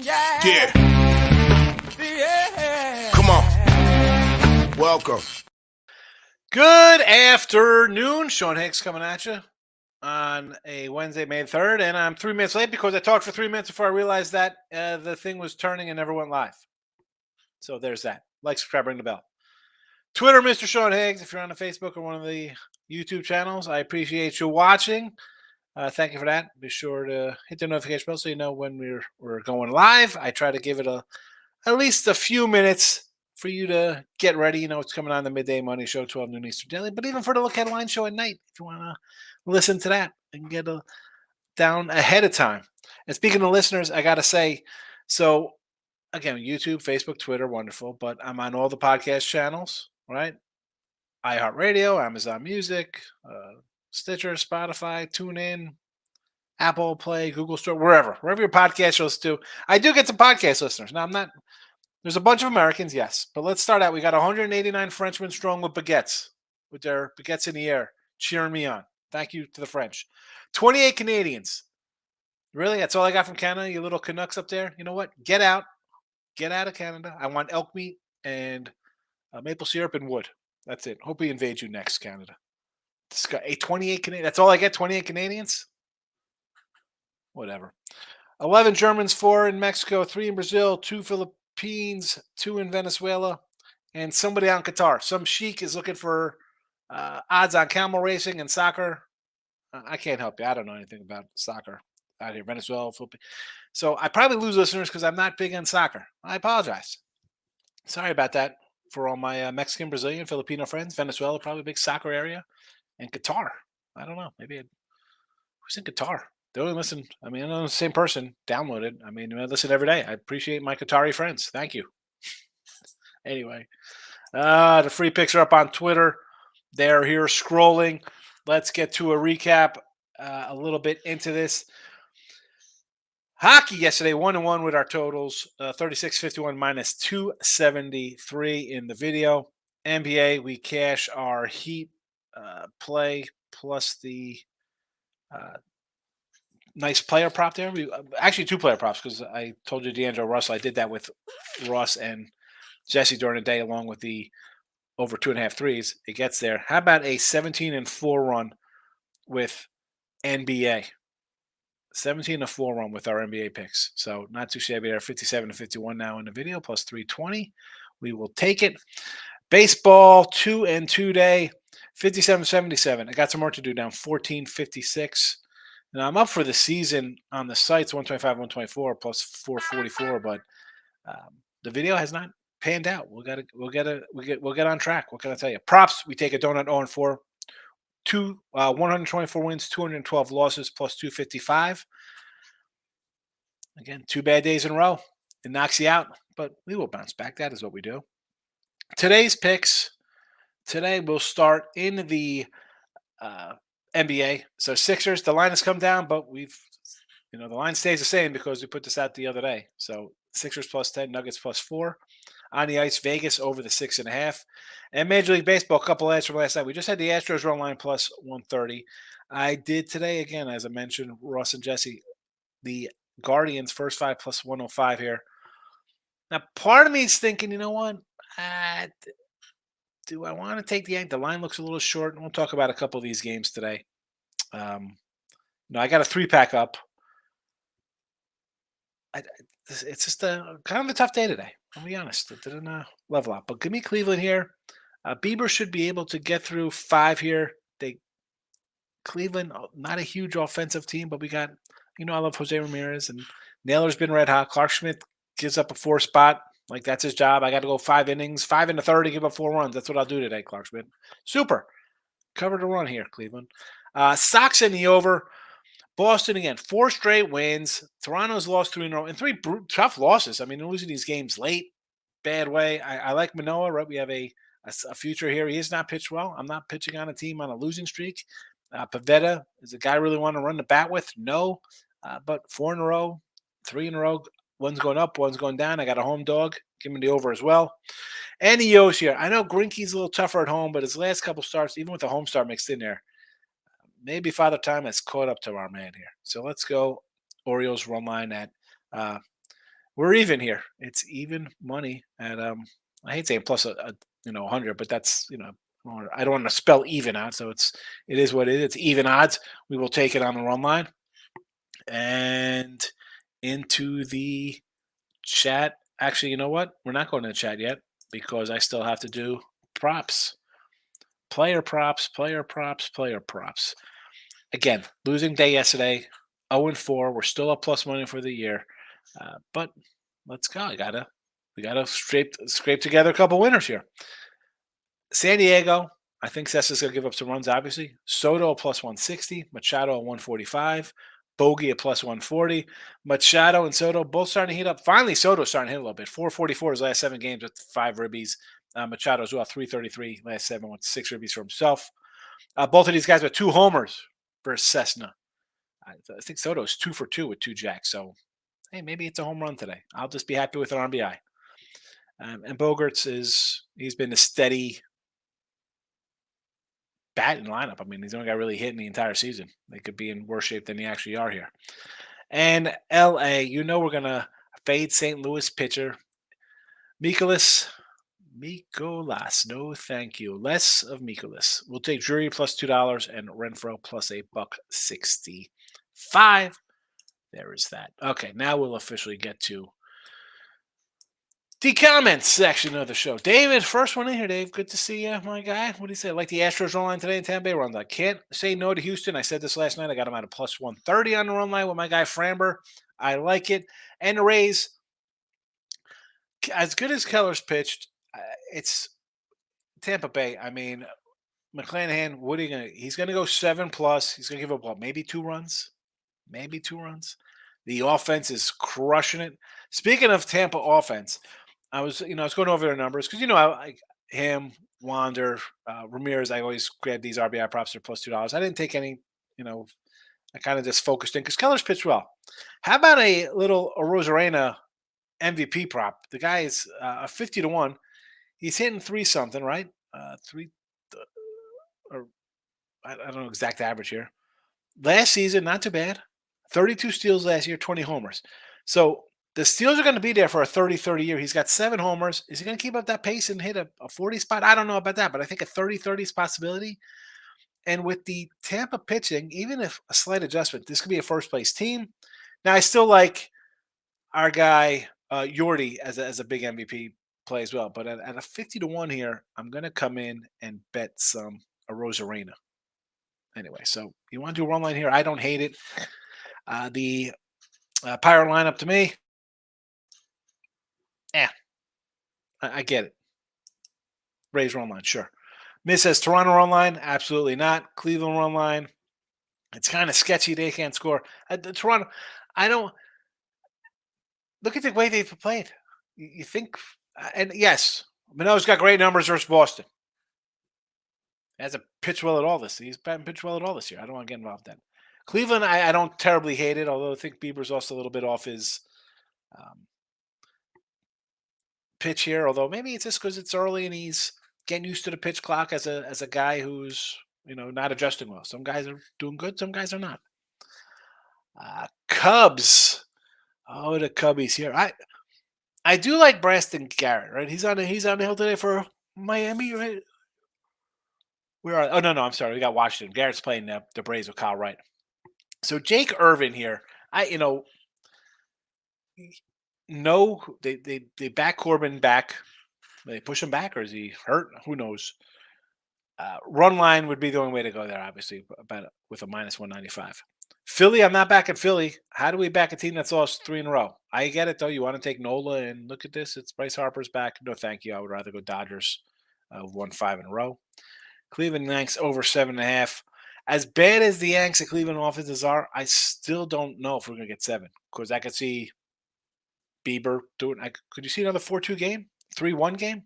Yeah. Come on. Welcome. Good afternoon. Sean Higgs coming at you on a Wednesday, May 3rd. And I'm 3 minutes late because I talked for 3 minutes before I realized that the thing was turning and never went live. So there's that. Like, subscribe, ring the bell. Twitter, Mr. Sean Higgs. If you're on the Facebook or one of the YouTube channels, I appreciate you watching. Thank you for that. Be sure to hit the notification bell so you know when we're going live. I try to give it at least a few minutes for you to get ready. You know, it's coming on the Midday Money Show, 12 noon Eastern Daily. But even for the Look Headline Show at night, if you want to listen to that and get down ahead of time. And speaking of listeners, I got to say, so again, YouTube, Facebook, Twitter, wonderful. But I'm on all the podcast channels, right? iHeartRadio, Amazon Music, Stitcher, Spotify, TuneIn, Apple Play, Google Store, wherever your podcast shows do. I do get some podcast listeners. Now, there's a bunch of Americans, yes. But let's start out. We got 189 Frenchmen strong with baguettes, with their baguettes in the air, cheering me on. Thank you to the French. 28 Canadians. Really? That's all I got from Canada, you little Canucks up there? You know what? Get out. Get out of Canada. I want elk meat and maple syrup and wood. That's it. Hope we invade you next, Canada. 28 Canadians. That's all I get, 28 Canadians? Whatever. 11 Germans, 4 in Mexico, 3 in Brazil, 2 Philippines, 2 in Venezuela, and somebody out in Qatar. Some sheik is looking for odds on camel racing and soccer. I can't help you. I don't know anything about soccer out here, Venezuela, Philippines. So I probably lose listeners because I'm not big on soccer. I apologize. Sorry about that for all my Mexican, Brazilian, Filipino friends. Venezuela, probably a big soccer area. And Qatar. I don't know. Maybe who's in Qatar? They only listen. I mean, I know the same person downloaded. I mean, I listen every day. I appreciate my Qatari friends. Thank you. Anyway, the free picks are up on Twitter. They're here scrolling. Let's get to a recap a little bit into this. Hockey yesterday, 1-1 with our totals, 36.51 minus 273 in the video. NBA, we cash our Heat play plus the nice player prop there. We actually 2 player props because I told you D'Angelo Russell. I did that with Ross and Jesse during the day, along with the over 2.5 threes. It gets there. How about a 17-4 run with NBA? 17-4 run with our NBA picks. So not too shabby there. 57-51 now in the video plus 320. We will take it. Baseball 2-2 day. 57-77. I got some work to do down 14-56. Now I'm up for the season on the sites 125, 124 plus 444, but the video has not panned out. We'll get on track. What can I tell you? Props, we take a donut 0-4. 124 wins, 212 losses plus 255. Again, 2 bad days in a row. It knocks you out, but we will bounce back. That is what we do. Today's picks. Today we'll start in the NBA. So Sixers, the line has come down, but the line stays the same because we put this out the other day. So Sixers plus 10, Nuggets plus 4. On the ice, Vegas over the 6.5. And Major League Baseball, a couple ads from last night. We just had the Astros run line plus 130. I did today, again, as I mentioned, Ross and Jesse, the Guardians first 5 plus 105 here. Now, part of me is thinking, you know what? Do I want to take the Yankees? The line looks a little short. We'll talk about a couple of these games today. I got a 3-pack up. It's just kind of a tough day today. I'll be honest. It didn't level out. But give me Cleveland here. Bieber should be able to get through 5 here. Cleveland, not a huge offensive team, but we got, I love Jose Ramirez, and Naylor's been red hot. Clark Schmidt gives up a 4 spot. Like, that's his job. I got to go 5 innings, 5 in the third to give up 4 runs. That's what I'll do today, Clark Schmidt. Super. Cover the run here, Cleveland. Sox in the over. Boston again, 4 straight wins. Toronto's lost 3 in a row, and 3 tough losses. I mean, they're losing these games late, bad way. I like Manoah, right? We have a future here. He has not pitched well. I'm not pitching on a team on a losing streak. Pavetta is a guy I really want to run the bat with. No, but 4 in a row, 3 in a row. One's going up, one's going down. I got a home dog. Give me the over as well. And the Yo's here. I know Greinke's a little tougher at home, but his last couple starts, even with the home start mixed in there, maybe Father Time has caught up to our man here. So let's go Orioles run line at We're even here. It's even money at I hate saying plus a 100, but that's I don't want to spell even out, so it is what it is. It's even odds. We will take it on the run line and into the chat. Actually, you know what? We're not going to the chat yet because I still have to do props, player props, player props, player props. Again, losing day yesterday, 0-4. We're still up plus money for the year, but let's go. We gotta scrape together a couple winners here. San Diego, I think Cessa's gonna give up some runs. Obviously, Soto a plus 160, Machado a 145, Bogey a plus 140. Machado and Soto both starting to heat up. Finally, Soto's starting to hit a little bit. 444 his last 7 games with 5 ribbies. Machado's well 333 last 7 with 6 ribbies for himself. Both of these guys with 2 homers versus Cessna. I think Soto's 2 for 2 with 2 jacks. So, hey, maybe it's a home run today. I'll just be happy with an RBI. And Bogarts he's been a steady batting lineup. I mean, he's the only guy really hitting the entire season. They could be in worse shape than they actually are here. And LA, we're gonna fade St. Louis pitcher Mikolas. No, thank you. Less of Mikolas. We'll take Drury plus $2 and Renfro plus $1.65. There is that. Okay, now we'll officially get to the comments section of the show. David, first one in here, Dave. Good to see you, my guy. What do you say? I like the Astros run line today in Tampa Bay run. I can't say no to Houston. I said this last night. I got him at a plus 130 on the run line with my guy Framber. I like it. And the Rays, as good as Keller's pitched, it's Tampa Bay. I mean, McClanahan, what are you going to? He's going to go 7+. He's going to give up, what, maybe 2 runs? Maybe 2 runs. The offense is crushing it. Speaking of Tampa offense, I was going over their numbers because I like him, Wander, Ramirez. I always grab these RBI props for plus $2. I didn't take any. I kind of just focused in because Keller's pitched well. How about a little Rosarena MVP prop? The guy is a 50-1. He's hitting 3 something, right? 3, or I don't know exact average here. Last season, not too bad. 32 steals last year, 20 homers. So the steals are going to be there for a 30-30 year. He's got 7 homers. Is he going to keep up that pace and hit a 40 spot? I don't know about that, but I think a 30-30 is a possibility. And with the Tampa pitching, even if a slight adjustment, this could be a first place team. Now, I still like our guy Yordi as a big MVP play as well. But at a 50-1 here, I'm going to come in and bet a Rosarena. Anyway, so you want to do a run line here? I don't hate it. The Pirate lineup to me, I get it. Rays run line, sure. Miss says Toronto run line, absolutely not. Cleveland run line, it's kind of sketchy. They can't score. Toronto, I don't look at the way they've played. You think, and yes, Mano's got great numbers versus Boston. He hasn't pitched well at all this. He's pitched well at all this year. I don't want to get involved in that. Cleveland, I don't terribly hate it, although I think Bieber's also a little bit off his pitch here. Although maybe it's just because it's early and he's getting used to the pitch clock as a guy who's not adjusting well. Some guys are doing good, some guys are not. Cubs, oh the Cubbies here. I do like Braston Garrett, right? He's on the hill today for Miami, right? Where are? Oh no, I'm sorry. We got Washington. Garrett's playing the Braves with Kyle Wright. So Jake Irvin here, no, they back Corbin back. They push him back, or is he hurt? Who knows? Run line would be the only way to go there, obviously, about with a minus 195. Philly, I'm not backing Philly. How do we back a team that's lost 3 in a row? I get it though. You want to take Nola and look at this. It's Bryce Harper's back. No, thank you. I would rather go Dodgers. Won 5 in a row. Cleveland Yanks over 7.5. As bad as the Yanks and Cleveland offenses are, I still don't know if we're going to get 7 because I could see Bieber doing. Could you see another 4-2 game, 3-1 game?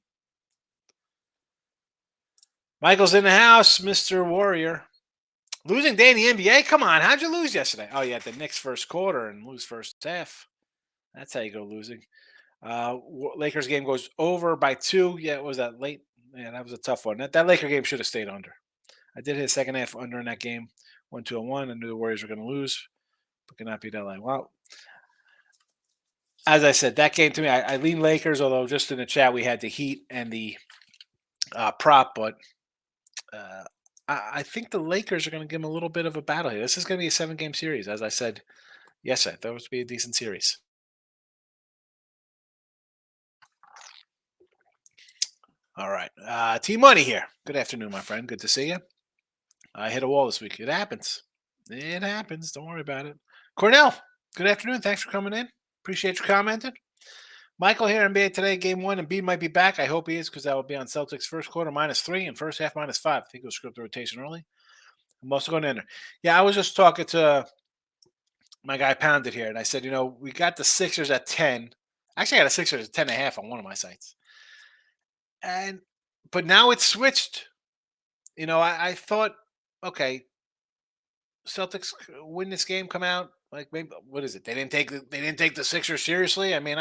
Michael's in the house, Mr. Warrior. Losing day in the NBA? Come on, how'd you lose yesterday? Oh, yeah, the Knicks first quarter and lose first half. That's how you go losing. Lakers game goes over by 2. Yeah, was that late? Yeah, that was a tough one. That Laker game should have stayed under. I did hit a second half under in that game, 1-2-1. I knew the Warriors were going to lose, but could not beat LA. Well, as I said, that game to me, I lean Lakers. Although just in the chat we had the Heat and the prop, but uh, I think the Lakers are going to give them a little bit of a battle here. This is going to be a 7-game series, as I said. Yes, I thought it was to be a decent series. All right, T Money here. Good afternoon, my friend. Good to see you. I hit a wall this week. It happens. It happens. Don't worry about it. Cornell, good afternoon. Thanks for coming in. Appreciate you commenting. Michael here, NBA today, game one, and B might be back. I hope he is because that will be on Celtics first quarter -3 and first half -5. I think it was script rotation early. I'm also going to enter. Yeah, I was just talking to my guy Pounded here, and I said, we got the Sixers at 10. Actually, I got a Sixers at 10.5 on one of my sites. But now it's switched. I thought, okay, Celtics win this game, come out like maybe what is it? They didn't take the Sixers seriously. I mean,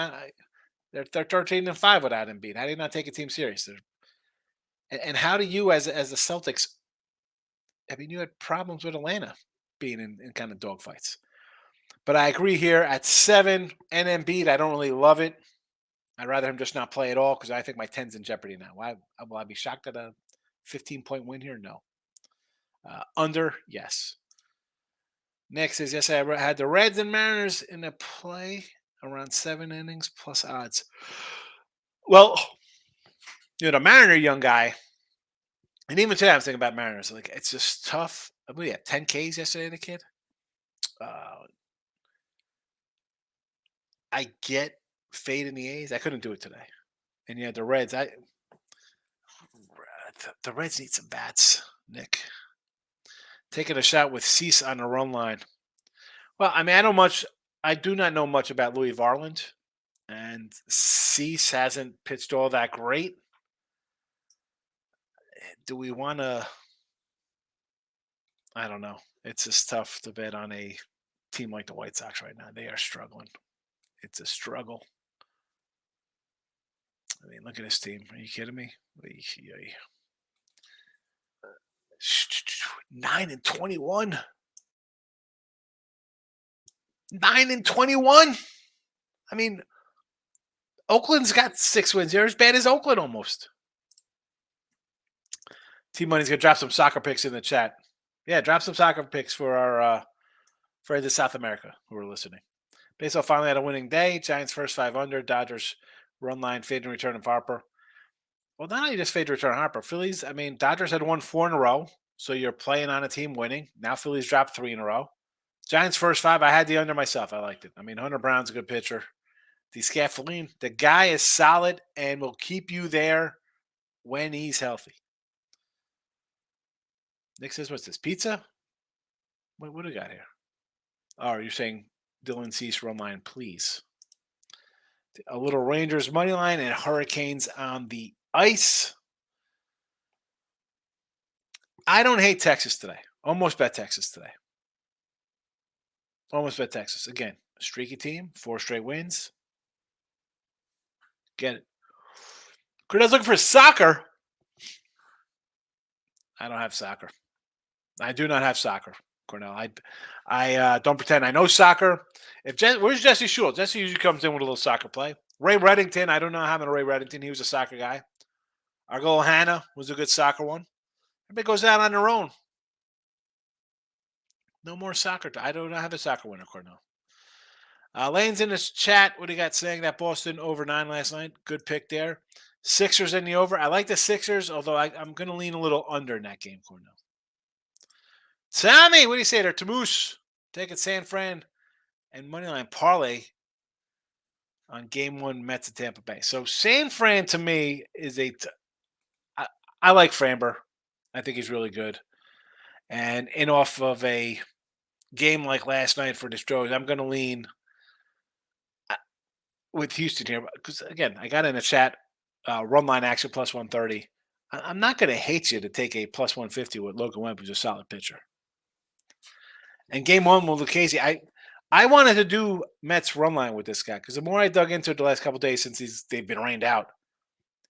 they're 13-5 without Embiid. How do you not take a team serious? And how do you, as the Celtics? I mean, you had problems with Atlanta being in kind of dogfights. But I agree here at 7 and Embiid. I don't really love it. I'd rather him just not play at all because I think my 10's in jeopardy now. Why will I be shocked at a 15-point win here? No. Under, yes. Next is yes, I had the Reds and Mariners in a play around 7 innings plus odds. Well, the Mariner young guy, and even today I'm thinking about Mariners. Like it's just tough. We had 10 Ks yesterday, the kid. I get fade in the A's. I couldn't do it today. And the Reds. The Reds need some bats, Nick. Taking a shot with Cease on the run line. Well, I mean, I do not know much about Louis Varland, and Cease hasn't pitched all that great. Do we want to? I don't know. It's just tough to bet on a team like the White Sox right now. They are struggling. It's a struggle. I mean, look at this team. Are you kidding me? 9-21. 9-21. I mean, Oakland's got 6 wins. They're as bad as Oakland almost. T Money's gonna drop some soccer picks in the chat. Yeah, drop some soccer picks for our friends in South America who are listening. Baseball finally had a winning day. Giants first 5 under. Dodgers run line, fade and return of Harper. Well, not only just fade to return Harper. Phillies, I mean, Dodgers had won 4 in a row. So you're playing on a team winning. Now Phillies dropped 3 in a row. Giants first 5. I had the under myself. I liked it. I mean, Hunter Brown's a good pitcher. DeScaffoline, the guy is solid and will keep you there when he's healthy. Nick says, what's this, pizza? What do we got here? Oh, you're saying Dylan Cease run line, please. A little Rangers money line and Hurricanes on the ice. I don't hate Texas today. Almost bet Texas today. Almost bet Texas. Again, a streaky team, 4 straight wins. Get it. Cordell's looking for soccer. I don't have soccer. I do not have soccer, Cornell. I don't pretend I know soccer. Where's Jesse Shule? Jesse usually comes in with a little soccer play. Ray Reddington. I don't know having a Ray Reddington. He was a soccer guy. Our girl Hannah was a good soccer one. Everybody goes out on their own. No more soccer. I don't have a soccer winner, Cornell. Lane's in this chat. What do you got saying that Boston over 9 last night? Good pick there. Sixers in the over. I like the Sixers, although I'm going to lean a little under in that game, Cornell. Tommy, what do you say there? Tamoose, taking San Fran and moneyline parlay on game 1 Mets at Tampa Bay. So San Fran to me is I like Framber. I think he's really good. And in off of a game like last night for the Stros, I'm going to lean with Houston here. Because, again, I got in a chat, run line action plus 130. I'm not going to hate you to take a plus 150 with Logan Webb, who's a solid pitcher. And game 1 with Lucchesi, I wanted to do Mets run line with this guy because the more I dug into it the last couple of days since they've been rained out,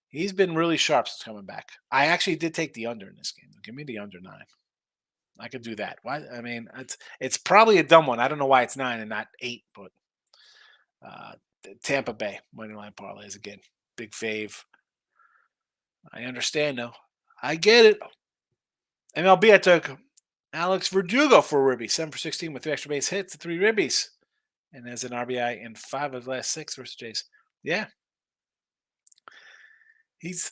he's been really sharp since coming back. I actually did take the under in this game. Give me the under 9. I could do that. Why? I mean, it's probably a dumb one. I don't know why it's 9 and not 8, but Tampa Bay money line parlays again. Big fave. I understand though. I get it. MLB, I took Alex Verdugo for a ribby, 7 for 16 with 3 extra base hits, 3 ribbies, and as an RBI in 5 of the last 6 versus Jays. Yeah, he's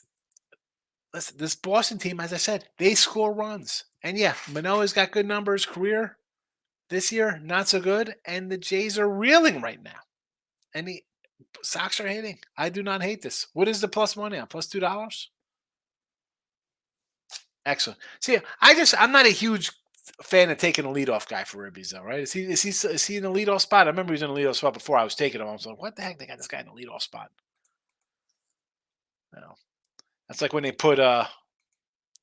listen. This Boston team, as I said, they score runs, and yeah, Manoah's got good numbers. Career this year, not so good, and the Jays are reeling right now, and the Sox are hitting. I do not hate this. What is the plus money on? Plus $2. Excellent. See, I'm not a huge fan of taking a leadoff guy for ribbies, though, right? Is he in the leadoff spot? I remember he was in the leadoff spot before I was taking him. I was like, what the heck? They got this guy in the leadoff spot. You know, that's like when they put I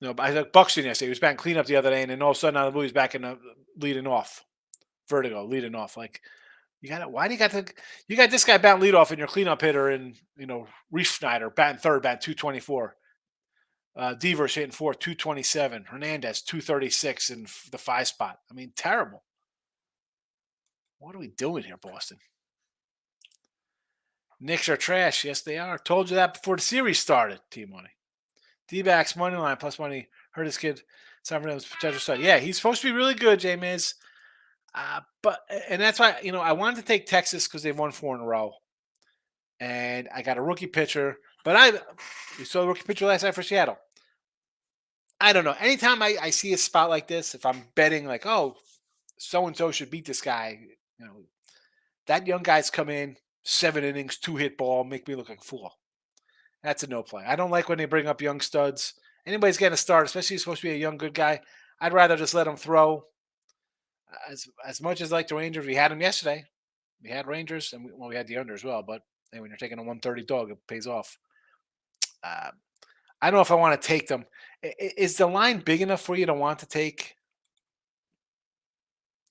took Buxton yesterday. He was batting cleanup the other day, and then all of a sudden out of the blue, he's back in the leading off. Vertigo, leading off. Like you got it. Why do you got this guy batting leadoff and your cleanup hitter and Reef Schneider batting third, batting 224. Devers hitting fourth, 227. Hernandez, 236 in the 5 spot. I mean, terrible. What are we doing here, Boston? Knicks are trash. Yes, they are. Told you that before the series started, Team Money. D-backs, money line, plus money. Heard this kid. San Francisco's potential stud. Yeah, he's supposed to be really good, J-Miz. And that's why, I wanted to take Texas because they've won 4 in a row. And I got a rookie pitcher. But you saw the rookie pitcher last night for Seattle. I don't know. Anytime I see a spot like this, if I'm betting like, oh, so-and-so should beat this guy, that young guy's come in, 7 innings, 2-hit ball, make me look like a fool. That's a no play. I don't like when they bring up young studs. Anybody's getting a start, especially if he's supposed to be a young, good guy. I'd rather just let him throw. As much as like the Rangers, we had them yesterday. We had Rangers, and we had the under as well. But hey, when you're taking a 130 dog, it pays off. I don't know if I want to take them. Is the line big enough for you to want to take,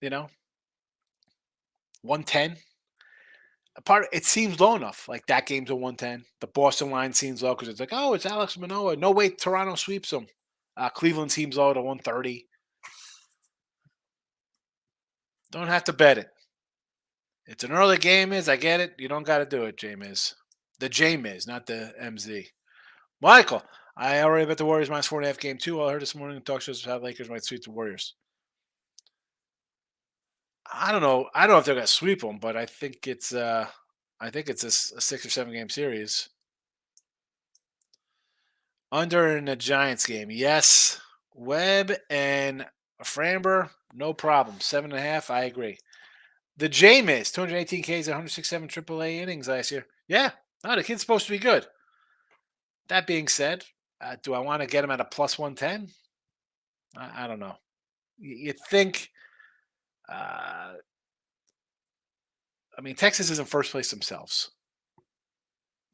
110? It seems low enough. Like that game's a 110. The Boston line seems low because it's like, oh, it's Alex Manoah. No way, Toronto sweeps them. Cleveland seems low to 130. Don't have to bet it. It's an early game, I get it. You don't got to do it, J-Miz. The J-Miz, not the MZ. Michael, I already bet the Warriors minus 4.5 game 2. All I heard this morning in talk shows how Lakers might sweep the Warriors. I don't know. I don't know if they're going to sweep them, but I think it's a 6 or 7 game series. Under in the Giants game, yes. Webb and Framber, no problem. 7.5, I agree. The J-Miz, 218 Ks, 167 AAA innings last year. Yeah, no, the kid's supposed to be good. That being said, do I want to get him at a plus 110? I don't know. You think, Texas is in first place themselves.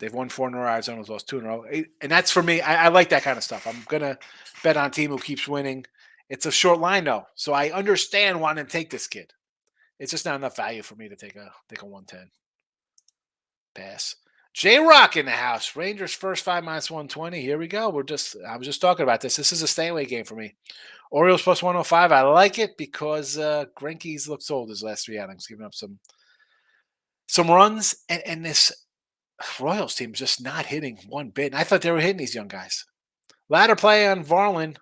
They've won 4 in a row. Arizona's lost 2 in a row. And that's for me. I like that kind of stuff. I'm going to bet on a team who keeps winning. It's a short line, though. So I understand wanting to take this kid. It's just not enough value for me to take a 110. Pass. J-Rock in the house. Rangers first 5 minus 120. Here we go. I was just talking about this. This is a stay away game for me. Orioles plus 105. I like it because Greinke's looks old his last 3 outings, giving up some runs. And this Royals team is just not hitting one bit. And I thought they were hitting these young guys. Ladder play on Varlin.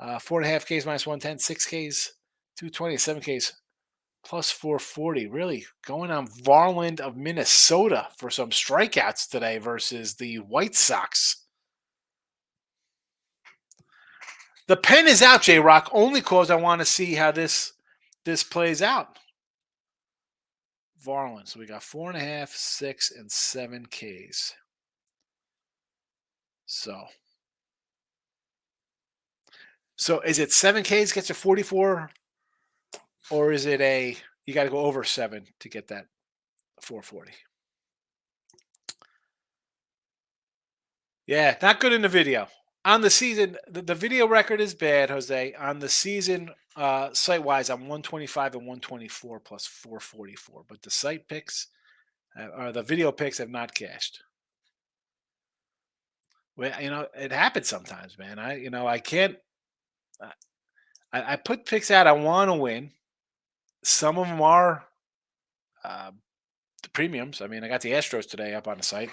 4.5 Ks minus 110. 6 Ks, 220, 7 Ks. Plus 440. Really going on Varland of Minnesota for some strikeouts today versus the White Sox. The pen is out, J-Rock, only because I want to see how this plays out. Varland. So we got 4.5, 6, and 7 Ks. So is it 7 Ks gets you 44? Or is it you got to go over 7 to get that 440? Yeah, not good in the video. On the season, the video record is bad, Jose. On the season, site-wise, I'm 125 and 124 plus 444. But the site picks, or the video picks have not cashed. Well, it happens sometimes, man. I can't. I put picks out I want to win. Some of them are the premiums. I mean, I got the Astros today up on the site.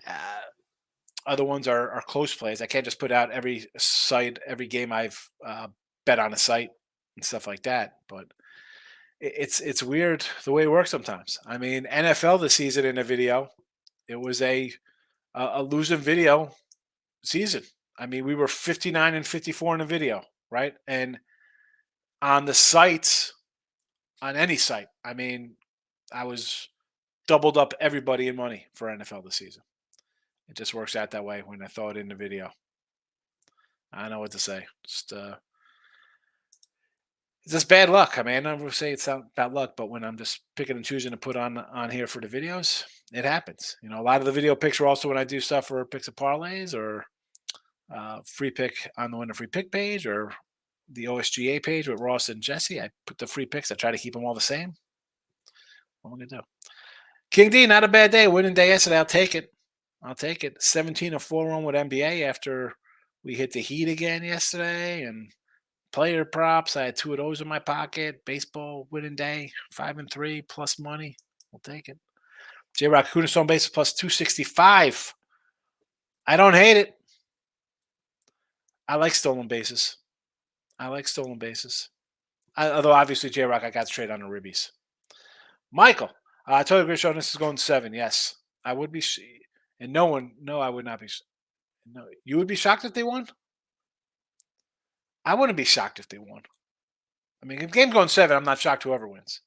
Uh, Other ones are close plays. I can't just put out every game I've bet on a site and stuff like that. But it's weird the way it works sometimes. I mean, NFL this season in a video, it was a losing video season. I mean, we were 59-54 in a video, right? And on the sites, on any site, I mean, I was doubled up everybody in money for NFL this season. It just works out that way when I throw it in the video. I don't know what to say. It's just bad luck. I mean, I never say it's not bad luck, but when I'm just picking and choosing to put on here for the videos, it happens. You know, a lot of the video picks are also when I do stuff for picks and parlays or free pick on the winner free pick page or the OSGA page with Ross and Jesse. I put the free picks. I try to keep them all the same. What am I gonna do? King D, not a bad day. Winning day yesterday. I'll take it. 17-4 run with NBA after we hit the Heat again yesterday. And player props, I had 2 of those in my pocket. Baseball winning day, 5-3 plus money. We'll take it. J Rock Kunistone base plus 265. I don't hate it. I like stolen bases. Although obviously J Rock, I got straight on the ribbies. Michael, I totally agree, Sean. This is going 7. Yes, I would be. And I would not be. No, you would be shocked if they won? I wouldn't be shocked if they won. I mean, if the game's going 7, I'm not shocked whoever wins.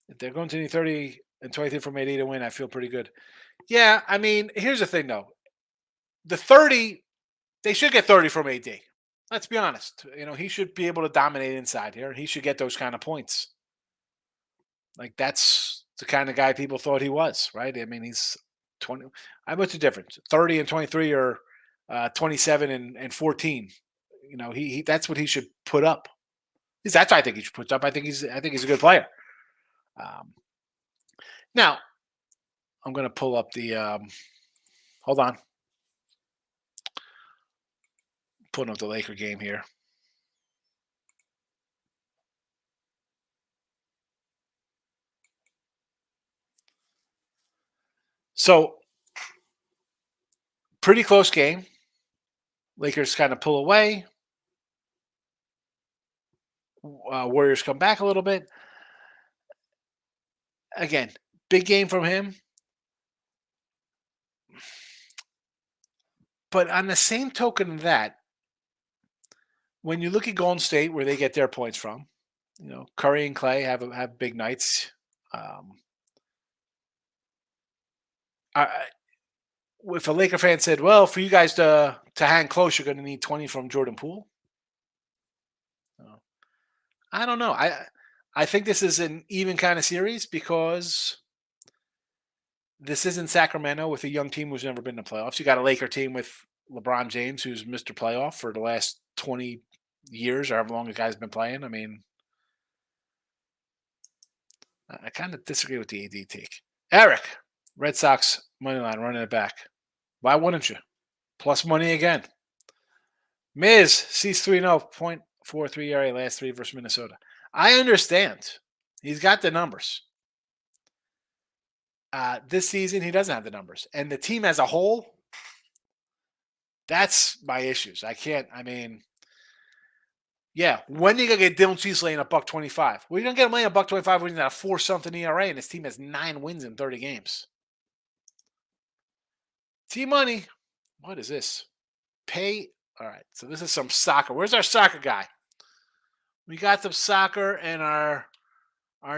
If they're going to need 30 and 23 from AD to win, I feel pretty good. Yeah, I mean, here's the thing, though. The 30, they should get 30 from AD. Let's be honest. You know, he should be able to dominate inside here. He should get those kind of points. Like, that's the kind of guy people thought he was, right? I mean, he's 20. What's the difference? 30 and 23 or 27 and 14. You know, he that's what he should put up. At least that's what I think he should put up. I think he's a good player. Now, I'm going to pull up the. Hold on. Putting up the Laker game here. So, pretty close game. Lakers kind of pull away. Warriors come back a little bit. Again, big game from him. But on the same token of that, when you look at Golden State, where they get their points from, you know, Curry and Clay have big nights. If a Laker fan said, "Well, for you guys to hang close, you're going to need 20 from Jordan Poole," I don't know. I think this is an even kind of series because this isn't Sacramento with a young team who's never been to playoffs. You got a Laker team with LeBron James, who's Mr. Playoff for the last 20 years, or however long the guy's been playing. I mean, I kind of disagree with the AD take. Eric, Red Sox money line running it back. Why wouldn't you? Plus money again. Miz sees 3-0, 0.43 ERA last 3 versus Minnesota. I understand. He's got the numbers. This season, he doesn't have the numbers. And the team as a whole, that's my issues. Yeah, when are you going to get Dylan Cease laying a $1.25? Well, you're going to get him laying a $1.25 when he's at a 4-something ERA and his team has 9 wins in 30 games. T-Money. What is this? Pay. All right, so this is some soccer. Where's our soccer guy? We got some soccer, and our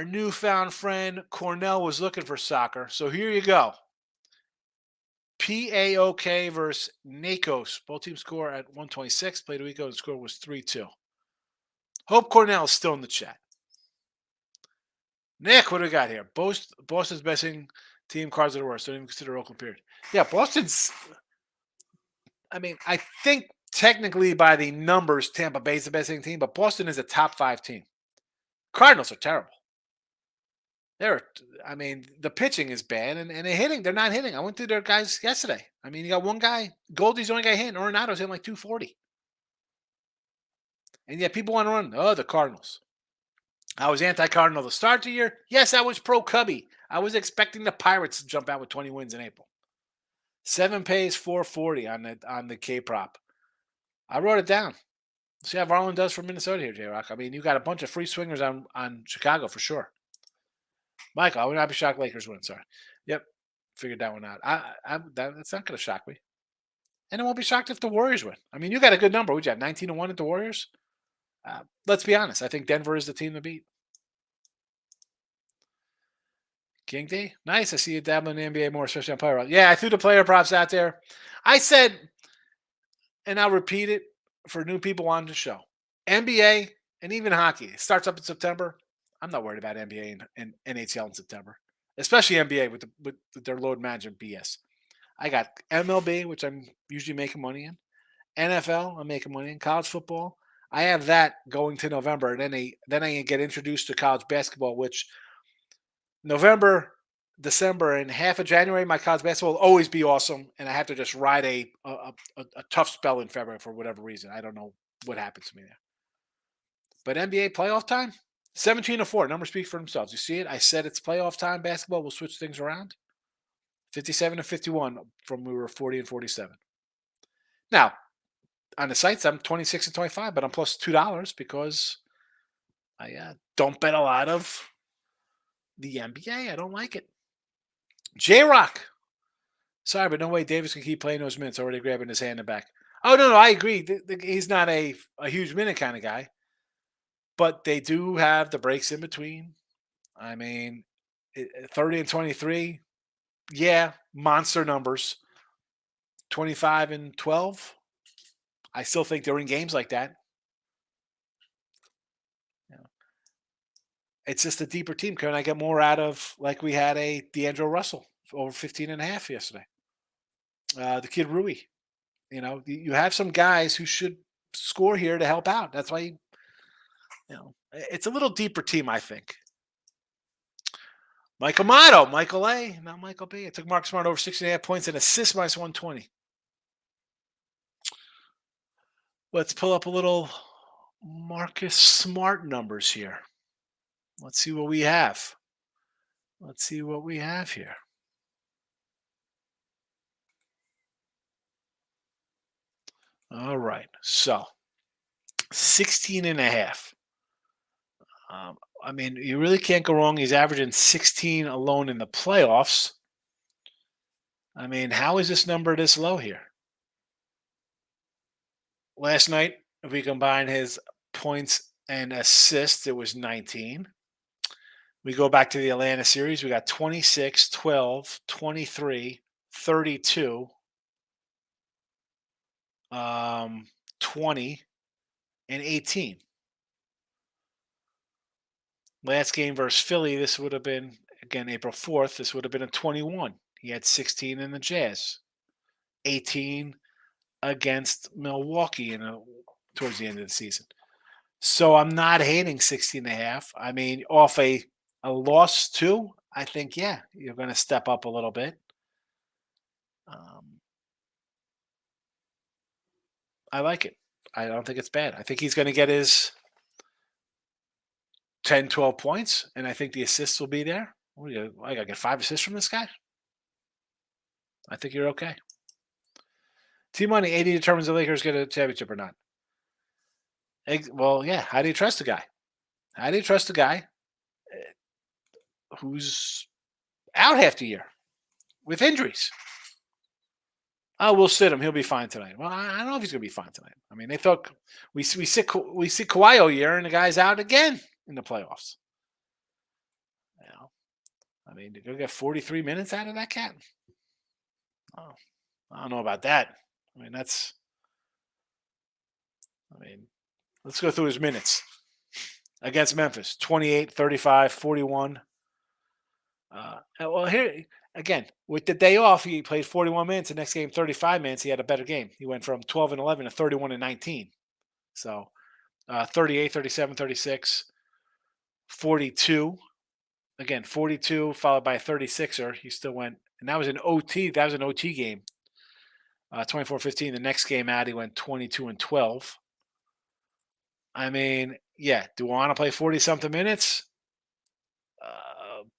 newfound friend Cornell was looking for soccer. So here you go. PAOK versus Nakos. Both teams score at 126. Played a week ago. The score was 3-2. Hope Cornell is still in the chat. Nick, what do we got here? Boston's besting team cards of the worst. Don't even consider Oakland period. Yeah, Boston's. I mean, I think technically by the numbers, Tampa Bay's the besting team, but Boston is a top 5 team. Cardinals are terrible. The pitching is bad, and they're hitting. They're not hitting. I went through their guys yesterday. I mean, you got one guy, Goldie's the only guy hitting. Arenado's hitting like 240. And yet people want to run. Oh, the Cardinals. I was anti-Cardinal to start the year. Yes, I was pro-Cubby. I was expecting the Pirates to jump out with 20 wins in April. 7 pays 440 on the K prop. I wrote it down. See how Varland does for Minnesota here, J Rock. I mean, you got a bunch of free swingers on Chicago for sure. Michael, I would not be shocked Lakers win. Sorry. Yep, figured that one out. That's not going to shock me, and I won't be shocked if the Warriors win. I mean, you got a good number. Would you have 19-1 at the Warriors? Let's be honest. I think Denver is the team to beat. King D, nice. I see you dabbling in the NBA more, especially on player props. Yeah, I threw the player props out there. I said, and I'll repeat it for new people on the show. NBA and even hockey, it starts up in September. I'm not worried about NBA and NHL in September, especially NBA with their load management BS. I got MLB, which I'm usually making money in. NFL, I'm making money in. College football, I have that going to November, and then I get introduced to college basketball, which November, December, and half of January, my college basketball will always be awesome, and I have to just ride a tough spell in February for whatever reason. I don't know what happens to me there. But NBA playoff time, 17-4. Numbers speak for themselves. You see it? I said it's playoff time. Basketball will switch things around. 57-51 from we were 40 and 47. Now, on the sites, I'm 26 and 25, but I'm plus $2 because I don't bet a lot of the NBA. I don't like it. J Rock. Sorry, but no way Davis can keep playing those minutes. Already grabbing his hand in the back. Oh, no, I agree. He's not a huge minute kind of guy. But they do have the breaks in between. I mean, 30 and 23, yeah, monster numbers. 25 and 12, I still think they're in games like that. You know, it's just a deeper team. Can I get more out of, like we had a D'Angelo Russell over 15 and a half yesterday? The kid Rui. You have some guys who should score here to help out. That's why, it's a little deeper team, I think. Michael Motto, Michael A, not Michael B. I took Mark Smart over 6.5 points and assists minus 120. Let's pull up a little Marcus Smart numbers here. Let's see what we have. Let's see what we have here. All right. So 16 and a half. I mean, you really can't go wrong. He's averaging 16 alone in the playoffs. I mean, how is this number this low here? Last night, if we combine his points and assists, it was 19. We go back to the Atlanta series. We got 26, 12, 23, 32, 20, and 18. Last game versus Philly, this would have been, again, April 4th. This would have been a 21. He had 16 in the Jazz, 18 against Milwaukee towards the end of the season. So I'm not hating 16 and a half. I mean, off a loss too, I think, yeah, you're going to step up a little bit. I like it. I don't think it's bad. I think he's going to get his 10, 12 points, and I think the assists will be there. I got to get 5 assists from this guy. I think you're okay. T-Money, 80 determines the Lakers get a championship or not. Well, yeah. How do you trust the guy? How do you trust the guy who's out half the year with injuries? Oh, we'll sit him. He'll be fine tonight. Well, I don't know if he's going to be fine tonight. I mean, they thought we see Kawhi all year, and the guy's out again in the playoffs. I mean, you're going to get 43 minutes out of that cat? Oh, I don't know about that. I mean, let's go through his minutes. Against Memphis, 28, 35, 41. Well, here, again, with the day off, he played 41 minutes. The next game, 35 minutes. He had a better game. He went from 12 and 11 to 31 and 19. So 38, 37, 36, 42. Again, 42 followed by a 36er. He still went, and that was an OT. That was an OT game. 24-15. The next game out, he went 22 and 12. I mean, Yeah. Do I want to play 40 something minutes?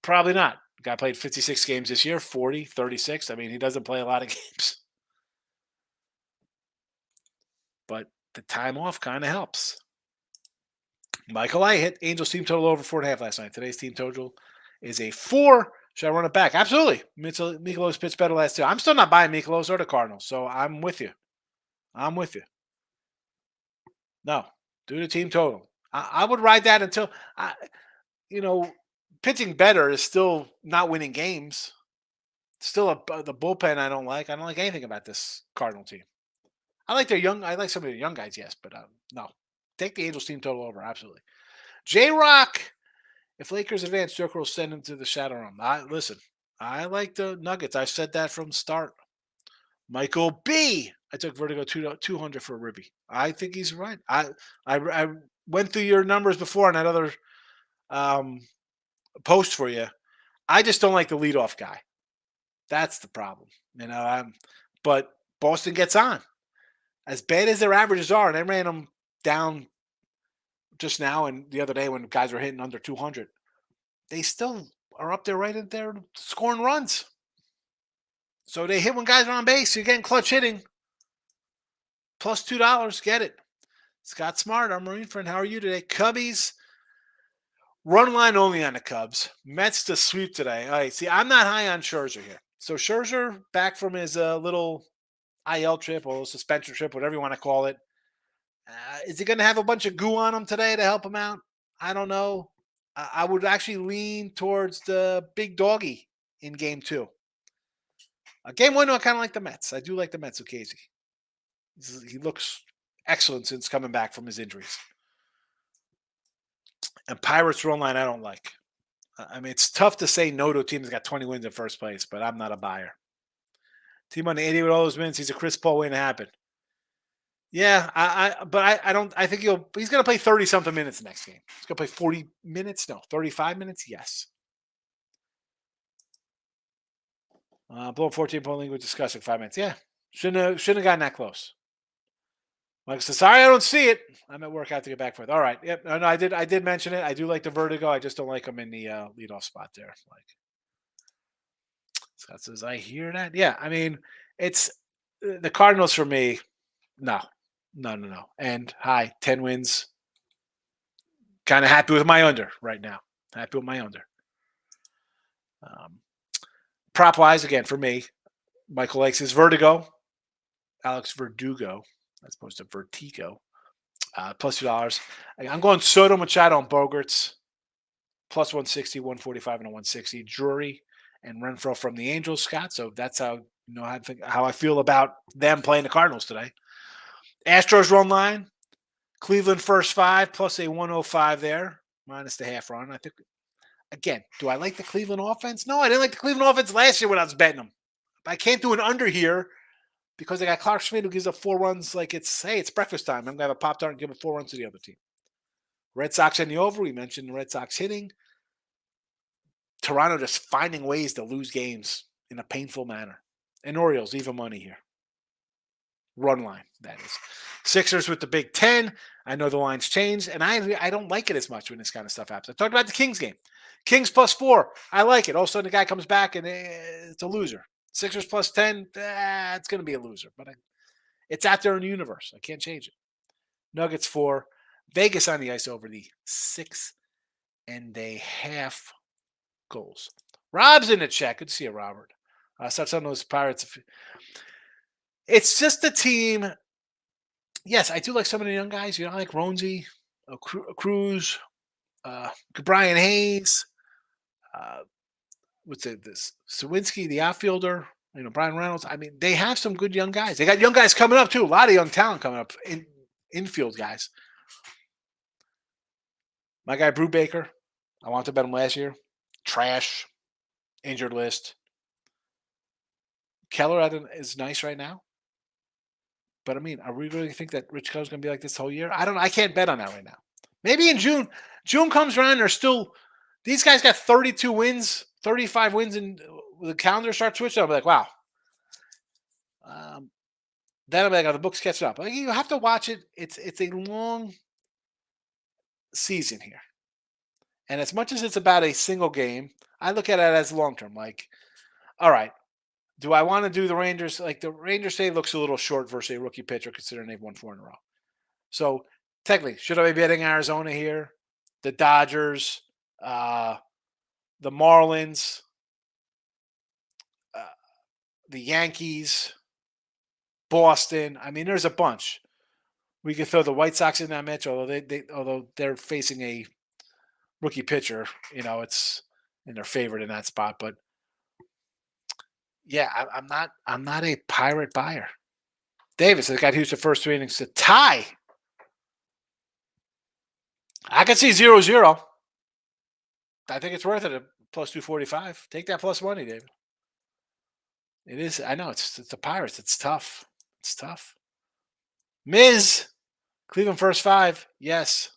Probably not. Guy played 56 games this year, 40, 36. I mean, he doesn't play a lot of games, but the time off kind of helps. Michael, I hit Angels team total over 4.5 last night. Today's team total is a 4. Should I run it back? Absolutely. Mikolos pitched better last 2. I'm still not buying Mikolos or the Cardinals, so I'm with you. I'm with you. No, do the team total. I would ride that until I, you know, pitching better is still not winning games. Still the bullpen I don't like. I don't like anything about this Cardinal team. I like their young. I like some of the young guys, yes, but no. Take the Angels team total over. Absolutely. J Rock. If Lakers advance, Joker will send him to the shadow realm. Listen. I like the Nuggets. I said that from the start. Michael B. I took Vertigo 200 for Ribby. I think he's right. I went through your numbers before on that other um, post for you. I just don't like the leadoff guy. That's the problem. But Boston gets on. As bad as their averages are, and they ran them down just now and the other day when guys were hitting under 200, they still are up there right in there scoring runs. So they hit when guys are on base. You're getting clutch hitting. Plus $2. Get it. Scott Smart, our Marine friend. How are you today? Cubbies. Run line only on the Cubs. Mets to sweep today. All right. See, I'm not high on Scherzer here. So Scherzer back from his little IL trip or suspension trip, whatever you want to call it. Is he going to have a bunch of goo on him today to help him out? I don't know. I would actually lean towards the big doggy in game 2. Game 1, I kind of like the Mets. I do like the Mets with Casey. He looks excellent since coming back from his injuries. And Pirates run line, I don't like. I mean, it's tough to say no to a team that's got 20 wins in first place, but I'm not a buyer. Team on the 80 with all those wins, he's a Chris Paul waiting to happen. Yeah, I don't. I think he's going to play 30 something minutes next game. He's going to play 40 minutes. No, 35 minutes. Yes. Blow 14-point lead with discussing 5 minutes. Yeah, shouldn't have gotten that close. Like I said, sorry, I don't see it. I'm at work. I have to get back for it. All right. Yep. No, I did mention it. I do like the Vertigo. I just don't like him in the leadoff spot there. Like Scott says, I hear that. Yeah. I mean, it's the Cardinals for me. No. And 10 wins. Kind of happy with my under right now. Happy with my under. Prop wise, again, for me, Michael likes his Vertigo. Alex Verdugo, as opposed to Vertigo. Plus $2. I'm going Soto Machado on Bogarts. Plus 160, 145, and a 160. Drury and Renfro from the Angels, Scott. So that's how how I feel about them playing the Cardinals today. Astros run line. Cleveland first 5 plus a 105 there, minus the half run. I think, again, do I like the Cleveland offense? No, I didn't like the Cleveland offense last year when I was betting them. I can't do an under here because I got Clark Schmidt who gives up 4 runs like it's breakfast time. I'm going to have a Pop-Tart and give up 4 runs to the other team. Red Sox in the over. We mentioned the Red Sox hitting. Toronto just finding ways to lose games in a painful manner. And Orioles, even money here. Run line, that is. Sixers with the Big Ten. I know the line's changed, and I don't like it as much when this kind of stuff happens. I talked about the Kings game. Kings plus 4. I like it. All of a sudden, the guy comes back, and it's a loser. Sixers plus 10. It's going to be a loser. But it's out there in the universe. I can't change it. Nuggets 4. Vegas on the ice over the 6.5 goals. Rob's in the chat. Good to see you, Robert. Such on those Pirates. It's just a team. Yes, I do like some of the young guys. I like Ronzi, Cruz, Brian Hayes. What's it? This Sawinski, the outfielder. Brian Reynolds. I mean, they have some good young guys. They got young guys coming up too. A lot of young talent coming up. Infield guys. My guy Brubaker. I wanted to bet him last year. Trash. Injured list. Keller is nice right now. But I mean, are we really think that Rich Keller's going to be like this whole year? I don't know. I can't bet on that right now. Maybe in June. June comes around. They're still. These guys got 32 wins, 35 wins, and the calendar starts switching. I'll be like, wow. Then I'll be like, oh, the book's catching up. You have to watch it. It's a long season here. And as much as it's about a single game, I look at it as long term. Like, all right, do I want to do the Rangers? Like the Rangers say looks a little short versus a rookie pitcher considering they've won 4 in a row. So technically, should I be betting Arizona here? The Dodgers, the Marlins, uh, the Yankees, Boston. I mean, there's a bunch. We could throw the White Sox in that match, although they're facing a rookie pitcher. It's in their favorite in that spot. But yeah, I'm not a Pirate buyer. Davis has got Houston first 3 innings to tie. I could see 0-0. I think it's worth it at plus 245. Take that plus money, David. It is. I know it's the Pirates. It's tough. It's tough. Miz, Cleveland first 5. Yes.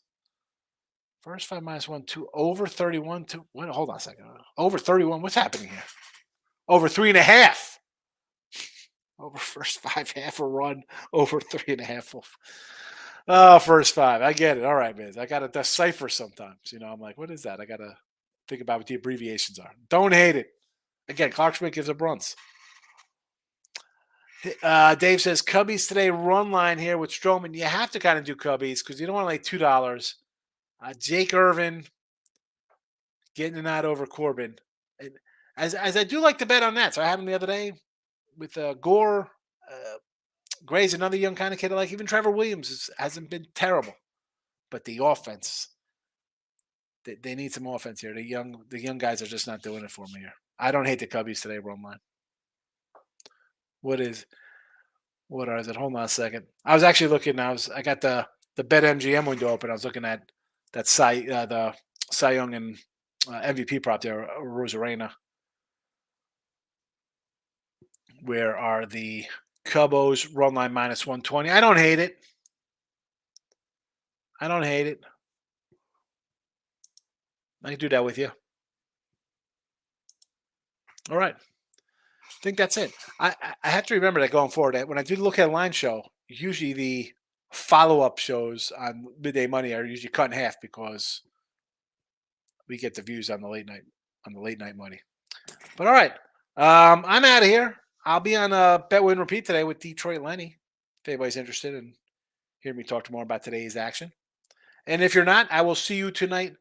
First 5 minus 1, 2 over 31. Hold on a second. Over 31. What's happening here? Over 3.5. Over first 5, half a run. Over 3.5. Oh, first 5. I get it. All right, Miz. I got to decipher sometimes. I'm like, what is that? I got to think about what the abbreviations are. Don't hate it. Again, Clark Schmidt gives up runs. Dave says Cubbies today run line here with Stroman. You have to kind of do Cubbies because you don't want to like $2. Jake Irvin getting an out over Corbin. And as I do like to bet on that. So I had him the other day with Gore. Gray's another young kind of kid I like. Even Trevor Williams hasn't been terrible. But the offense, they need some offense here. The young guys are just not doing it for me here. I don't hate the Cubbies today run line. What is it? Hold on a second. I was actually looking. I got the BetMGM window open. I was looking at that the Cy Young and MVP prop there, Rosarena. Where are the Cubos run line minus 120? I don't hate it. I can do that with you. All right. I think that's it. I have to remember that going forward. That when I do look at a line show, usually the follow-up shows on Midday Money are usually cut in half because we get the views on the late night money. But all right, I'm out of here. I'll be on Bet Win Repeat today with Detroit Lenny. If anybody's interested in hearing me talk more about today's action. And if you're not, I will see you tonight